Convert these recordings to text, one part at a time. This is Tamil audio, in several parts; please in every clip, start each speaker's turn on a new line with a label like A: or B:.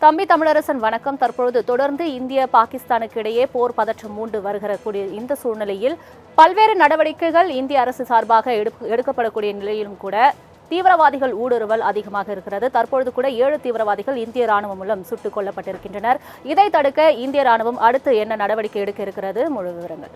A: தம்பி தமிழரசன் வணக்கம். தற்பொழுது தொடர்ந்து இந்திய பாகிஸ்தானுக்கு இடையே போர் பதற்றம் மூண்டு வருகிற இந்த சூழ்நிலையில் பல்வேறு நடவடிக்கைகள் இந்திய அரசு சார்பாக எடுக்கப்படக்கூடிய நிலையிலும் கூட தீவிரவாதிகள் ஊடுருவல் அதிகமாக இருக்கிறது. தற்பொழுது கூட 7 தீவிரவாதிகள் இந்திய ராணுவம் மூலம் சுட்டுக் கொல்லப்பட்டிருக்கின்றனர். இதை தடுக்க இந்திய ராணுவம் அடுத்து என்ன நடவடிக்கை எடுக்க இருக்கிறது? முழு விவரங்கள்.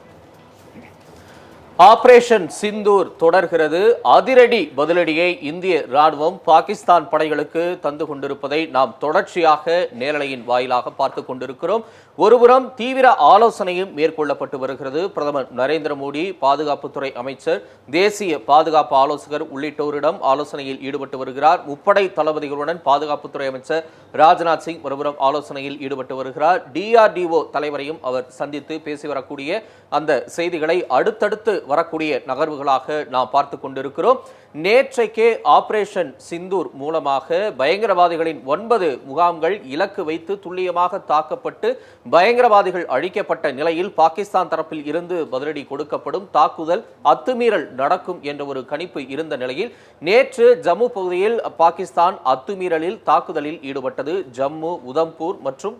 B: ஆபரேஷன் சிந்தூர் தொடர்கிறது. அதிரடி பதிலடியை இந்திய ராணுவம் பாகிஸ்தான் படைகளுக்கு தந்து கொண்டிருப்பதை நாம் தொடர்ச்சியாக நேரலையின் வாயிலாக பார்த்து கொண்டிருக்கிறோம். ஒருபுறம் தீவிர ஆலோசனையும் மேற்கொள்ளப்பட்டு வருகிறது. பிரதமர் நரேந்திர மோடி, பாதுகாப்புத்துறை அமைச்சர், தேசிய பாதுகாப்பு ஆலோசகர் உள்ளிட்டோரிடம் ஆலோசனையில் ஈடுபட்டு வருகிறார். முப்படை தளபதிகளுடன் பாதுகாப்புத்துறை அமைச்சர் ராஜ்நாத் சிங் ஒருபுறம் ஆலோசனையில் ஈடுபட்டு வருகிறார். DRDO தலைவரையும் அவர் சந்தித்து பேசி வரக்கூடிய அந்த செய்திகளை அடுத்தடுத்து வரக்கூடிய நகர்வுகளாக நாம் பார்த்து கொண்டிருக்கிறோம். நேற்றைக்கே ஆபரேஷன் சிந்தூர் மூலமாக பயங்கரவாதிகளின் 9 முகாம்கள் இலக்கு வைத்து துல்லியமாக தாக்கப்பட்டு பயங்கரவாதிகள் அழிக்கப்பட்ட நிலையில் பாகிஸ்தான் தரப்பில் இருந்து பதிலடி கொடுக்கப்படும், தாக்குதல் அத்துமீறல் நடக்கும் என்ற ஒரு கணிப்பு இருந்த நிலையில் நேற்று ஜம்மு பகுதியில் பாகிஸ்தான் அத்துமீறலில் தாக்குதலில் ஈடுபட்டது. ஜம்மு, உதம்பூர் மற்றும்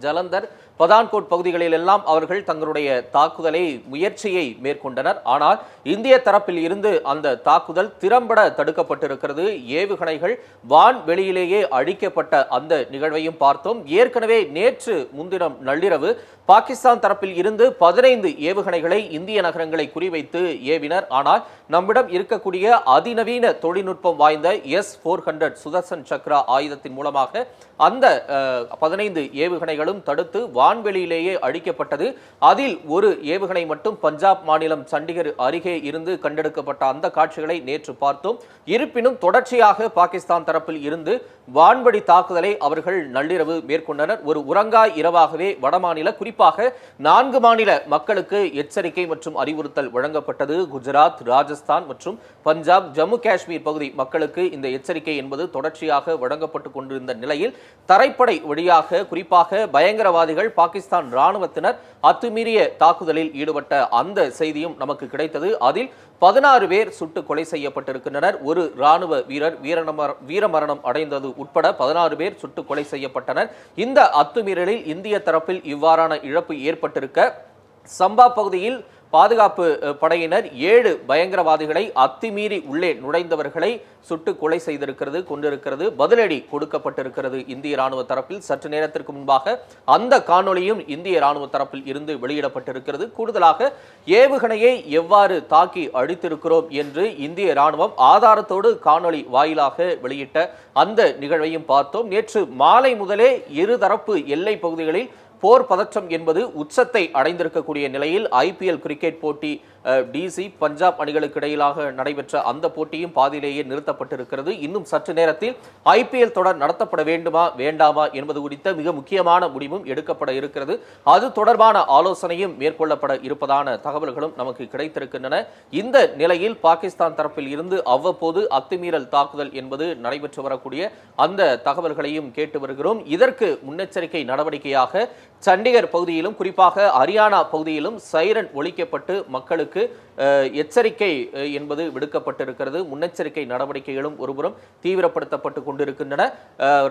B: ஜலந்தர், பதான்கோட் பகுதிகளில் எல்லாம் அவர்கள் தங்களுடைய தாக்குதலை முயற்சியை மேற்கொண்டனர். ஆனால் இந்திய தரப்பில் இருந்து அந்த தாக்குதல் திறம்பட தடுக்கப்பட்டிருக்கிறது. ஏவுகணைகள் வான்வெளியிலேயே அழிக்கப்பட்ட அந்த நிகழ்வையும் பார்த்தோம். ஏற்கனவே நேற்று முன்தினம் நள்ளிரவு பாகிஸ்தான் தரப்பில் இருந்து 15 ஏவுகணைகளை இந்திய நகரங்களை குறிவைத்து ஏவினர். ஆனால் நம்மிடம் இருக்கக்கூடிய அதிநவீன தொழில்நுட்பம் வாய்ந்த S-400 சுதர்சன் சக்ரா ஆயுதத்தின் மூலமாக அந்த 15 ஏவுகணைகளும் தடுத்து வான்வெளியிலேயே அழிக்கப்பட்டது. அதில் ஒரு ஏவுகணை மட்டும் பஞ்சாப் மாநிலம் சண்டிகர் அருகே இருந்து கண்டெடுக்கப்பட்ட அந்த காட்சிகளை நேற்று பார்த்தோம். இருப்பினும் தொடர்ச்சியாக பாகிஸ்தான் தரப்பில் இருந்து வான்வழி தாக்குதலை அவர்கள் நள்ளிரவு மேற்கொண்டனர். ஒரு உறங்கா இரவாகவே வடமாநில, குறிப்பாக 4 மாநில மக்களுக்கு எச்சரிக்கை மற்றும் அறிவுறுத்தல் வழங்கப்பட்டது. குஜராத், ராஜஸ்தான் மற்றும் பஞ்சாப், ஜம்மு காஷ்மீர் பகுதி மக்களுக்கு இந்த எச்சரிக்கை என்பது தொடர்ச்சியாக வழங்கப்பட்டு கொண்டிருந்த நிலையில் தரைப்படை வழியாக குறிப்பாக பயங்கரவாதிகள் பாகிஸ்தான் ராணுவத்தினர் அத்துமீறிய தாக்குதலில் ஈடுபட்ட அந்த செய்தியும் நமக்கு கிடைத்தது. அதில் 16 பேர் சுட்டு கொலை செய்யப்பட்டிருக்கின்றனர். ஒரு ராணுவ வீரர் வீரமரணம் அடைந்தது உட்பட 16 பேர் சுட்டு கொலை செய்யப்பட்டனர். இந்த அத்துமீறலில் இந்திய தரப்பில் இவ்வாறான இழப்பு ஏற்பட்டிருக்க சம்பா பகுதியில் பாதுகாப்பு படையினர் 7 பயங்கரவாதிகளை அத்துமீறி உள்ளே நுழைந்தவர்களை சுட்டு கொலை செய்திருக்கிறது, கொண்டிருக்கிறது. பதிலடி கொடுக்கப்பட்டிருக்கிறது இந்திய ராணுவ தரப்பில். சற்று நேரத்திற்கு முன்பாக அந்த காணொளியும் இந்திய ராணுவ தரப்பில் இருந்து வெளியிடப்பட்டிருக்கிறது. கூடுதலாக ஏவுகணையை எவ்வாறு தாக்கி அழித்திருக்கிறோம் என்று இந்திய ராணுவம் ஆதாரத்தோடு காணொளி வாயிலாக வெளியிட்ட அந்த நிகழ்வையும் பார்த்தோம். நேற்று மாலை முதலே இருதரப்பு எல்லை பகுதிகளில் போர் பதற்றம் என்பது உச்சத்தை அடைந்திருக்கக்கூடிய நிலையில் IPL கிரிக்கெட் போட்டி DC பஞ்சாப் அணிகளுக்கு இடையிலாக நடைபெற்ற அந்த போட்டியும் பாதியிலேயே நிறுத்தப்பட்டிருக்கிறது. இன்னும் சற்று நேரத்தில் IPL தொடர் நடத்தப்பட வேண்டுமா வேண்டாமா என்பது குறித்த மிக முக்கியமான முடிவும் எடுக்கப்பட இருக்கிறது. அது தொடர்பான ஆலோசனையும் மேற்கொள்ளப்பட இருப்பதான தகவல்களும் நமக்கு கிடைத்திருக்கின்றன. இந்த நிலையில் பாகிஸ்தான் தரப்பில் இருந்து அவ்வப்போது அத்துமீறல் தாக்குதல் என்பது நடைபெற்று வரக்கூடிய அந்த தகவல்களையும் கேட்டு வருகிறோம். இதற்கு முன்னெச்சரிக்கை நடவடிக்கையாக சண்டிகர் பகுதியிலும் குறிப்பாக ஹரியானா பகுதியிலும் சைரன் ஒலிக்கப்பட்டு மக்களுக்கு எச்சரிக்கை என்பது விடுக்கப்பட்டிருக்கிறது. முன்னெச்சரிக்கை நடவடிக்கைகளும் ஒருபுறம் தீவிரப்படுத்தப்பட்டு கொண்டிருக்கின்றன.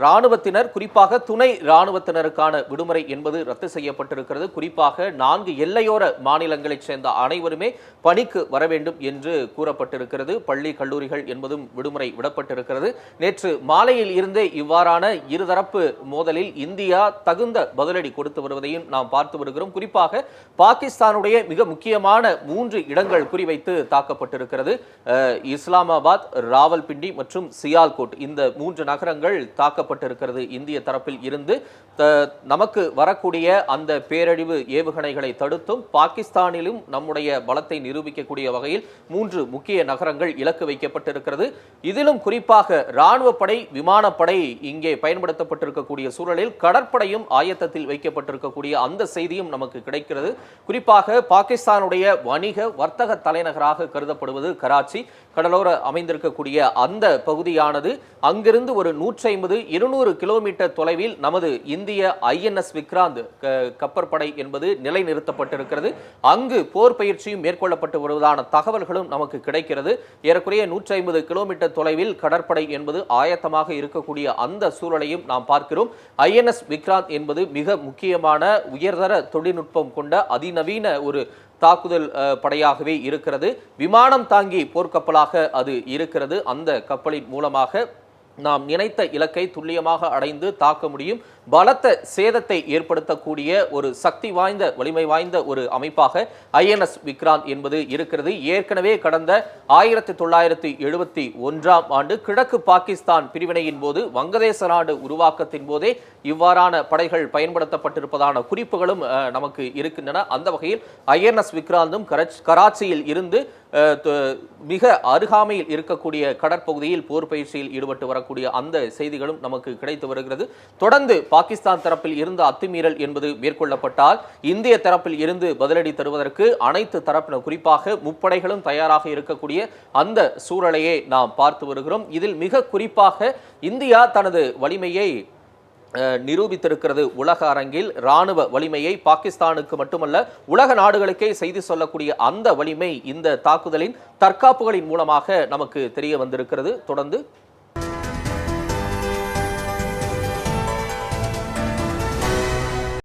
B: ராணுவத்தினர் குறிப்பாக துணை ராணுவத்தினருக்கான விடுமுறை என்பது ரத்து செய்யப்பட்டிருக்கிறது. குறிப்பாக 4 எல்லையோர மாநிலங்களைச் சேர்ந்த அனைவருமே பணிக்கு வர வேண்டும் என்று கூறப்பட்டிருக்கிறது. பள்ளி கல்லூரிகள் என்பதும் விடுமுறை விடப்பட்டிருக்கிறது. நேற்று மாலையில் இருந்தே இவ்வாறான இருதரப்பு மோதலில் இந்தியா தகுந்த பதிலடி கொடுத்து வருவதையும் நாம் பார்த்து வருகிறோம். குறிப்பாக பாகிஸ்தானுடைய மிக முக்கியமான 3 இடங்கள் குறிவைத்து தாக்கப்பட்டிருக்கிறது. இஸ்லாமாபாத், ராவல்பிண்டி மற்றும் சியால்கோட், இந்த 3 நகரங்கள் தாக்கப்பட்டிருக்கிறது இந்திய தரப்பில் இருந்து. நமக்கு வரக்கூடிய அந்த பேரழிவு ஏவுகணைகளை தடுத்தும் பாகிஸ்தானிலும் நம்முடைய பலத்தை நிரூபிக்கக்கூடிய வகையில் 3 முக்கிய நகரங்கள் இலக்கு வைக்கப்பட்டிருக்கிறது. இதிலும் குறிப்பாக ராணுவ படை, விமானப்படை இங்கே பயன்படுத்தப்பட்டிருக்கக்கூடிய சூழலில் கடற்படையும் ஆயத்தத்தில் வைக்கப்பட்டிருக்கக்கூடிய அந்த செய்தியும் நமக்கு கிடைக்கிறது. குறிப்பாக பாகிஸ்தானுடைய வணிக வர்த்தக வர்த்தக தலைநகராக கருதப்படுவது கராச்சி. கடலோர அமைந்திருக்கக்கூடிய அந்த பகுதியானது அங்கிருந்து ஒரு 150-200 கிலோமீட்டர் தொலைவில் நமது இந்திய INS விக்ராந்த் கப்பற்படை என்பது நிலைநிறுத்தப்பட்டிருக்கிறது. அங்கு போர் பயிற்சியும் மேற்கொள்ளப்பட்டு வருவதான தகவல்களும் நமக்கு கிடைக்கிறது. ஏறக்குறைய 150 கிலோமீட்டர் தொலைவில் கடற்படை என்பது ஆயத்தமாக இருக்கக்கூடிய அந்த சூழலையும் நாம் பார்க்கிறோம். INS விக்ராந்த் என்பது மிக முக்கியமான உயர்தர தொழில்நுட்பம் கொண்ட அதிநவீன ஒரு தாக்குதல் படையாகவே இருக்கிறது. விமானம் தாங்கி போர்க்கப்பலாக அது இருக்கிறது. அந்த கப்பலின் மூலமாக நாம் நினைத்த இலக்கை துல்லியமாக அடைந்து தாக்க முடியும். பலத்த சேதத்தை ஏற்படுத்தக்கூடிய ஒரு சக்தி வாய்ந்த வலிமை வாய்ந்த ஒரு அமைப்பாக INS விக்ராந்த் என்பது இருக்கிறது. ஏற்கனவே கடந்த 1971ஆம் ஆண்டு கிழக்கு பாகிஸ்தான் பிரிவினையின் போது வங்கதேச நாடு உருவாக்கத்தின் போதே இவ்வாறான படைகள் பயன்படுத்தப்பட்டிருப்பதான குறிப்புகளும் நமக்கு இருக்கின்றன. அந்த வகையில் INS விக்ராந்தும் கராச்சியில் இருந்து மிக அருகாமையில் இருக்கக்கூடிய கடற்பகுதியில் போர் பயிற்சியில் ஈடுபட்டு வரக்கூடிய அந்த செய்திகளும் நமக்கு கிடைத்து வருகிறது. தொடர்ந்து பாகிஸ்தான் தரப்பில் இருந்து அத்துமீறல் என்பது மேற்கொள்ளப்பட்டால் இந்திய தரப்பில் இருந்து பதிலடி தருவதற்கு அனைத்து தரப்பினர் குறிப்பாக முப்படைகளும் தயாராக இருக்கக்கூடிய அந்த சூழலையே நாம் பார்த்து வருகிறோம். இதில் மிக குறிப்பாக இந்தியா தனது வலிமையை நிரூபித்திருக்கிறது. உலக அரங்கில் ராணுவ வலிமையை பாகிஸ்தானுக்கு மட்டுமல்ல உலக நாடுகளுக்கே செய்தி சொல்லக்கூடிய அந்த வலிமை இந்த தாக்குதலின் தற்காப்புகளின் மூலமாக நமக்கு தெரிய வந்திருக்கிறது. தொடர்ந்து